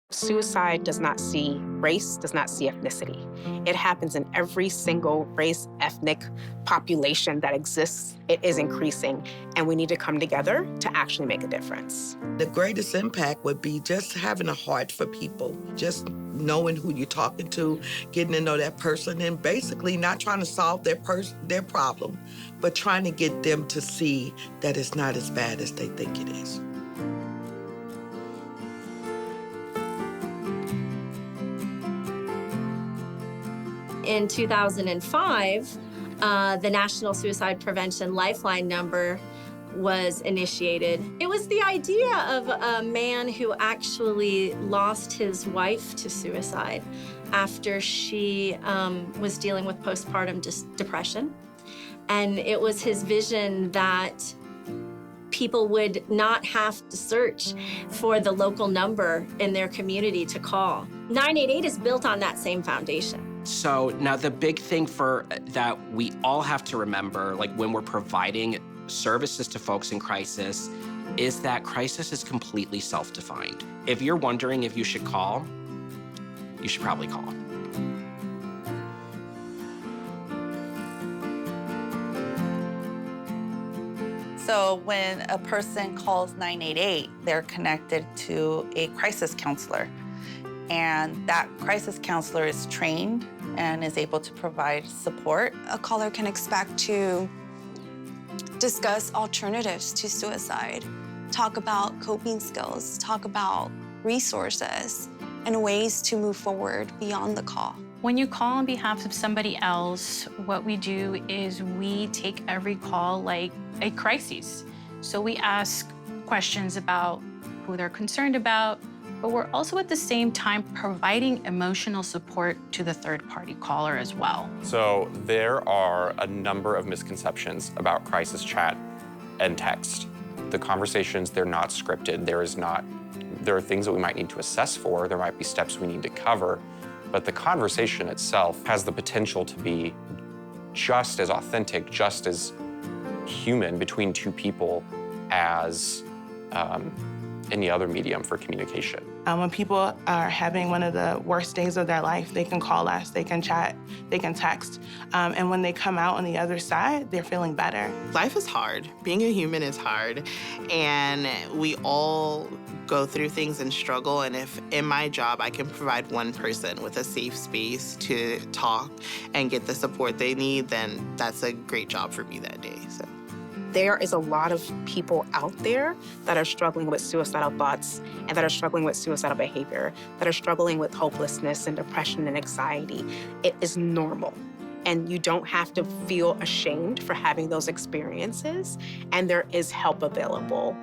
Suicide does not see race, does not see ethnicity. It happens in every single race, ethnic population that exists. It is increasing, and we need to come together to actually make a difference. The greatest impact would be just having a heart for people, just knowing who you're talking to, getting to know that person, and basically not trying to solve their problem, but trying to get them to see that it's not as bad as they think it is. In 2005, the National Suicide Prevention Lifeline number was initiated. It was the idea of a man who actually lost his wife to suicide after she was dealing with postpartum depression. And it was his vision that people would not have to search for the local number in their community to call. 988 is built on that same foundation. So now the big thing that we all have to remember, like when we're providing services to folks in crisis, is that crisis is completely self-defined. If you're wondering if you should call, you should probably call. So when a person calls 988, they're connected to a crisis counselor. And that crisis counselor is trained and is able to provide support. A caller can expect to discuss alternatives to suicide, talk about coping skills, talk about resources, and ways to move forward beyond the call. When you call on behalf of somebody else, what we do is we take every call like a crisis. So we ask questions about who they're concerned about, but we're also at the same time providing emotional support to the third-party caller as well. So there are a number of misconceptions about crisis chat and text. The conversations, they're not scripted. There are things that we might need to assess for. There might be steps we need to cover. But the conversation itself has the potential to be just as authentic, just as human between two people as any other medium for communication. When people are having one of the worst days of their life, they can call us, they can chat, they can text. And when they come out on the other side, they're feeling better. Life is hard. Being a human is hard. And we all go through things and struggle. And if in my job, I can provide one person with a safe space to talk and get the support they need, then that's a great job for me that day. So. There is a lot of people out there that are struggling with suicidal thoughts and that are struggling with suicidal behavior, that are struggling with hopelessness and depression and anxiety. It is normal. And you don't have to feel ashamed for having those experiences, and there is help available.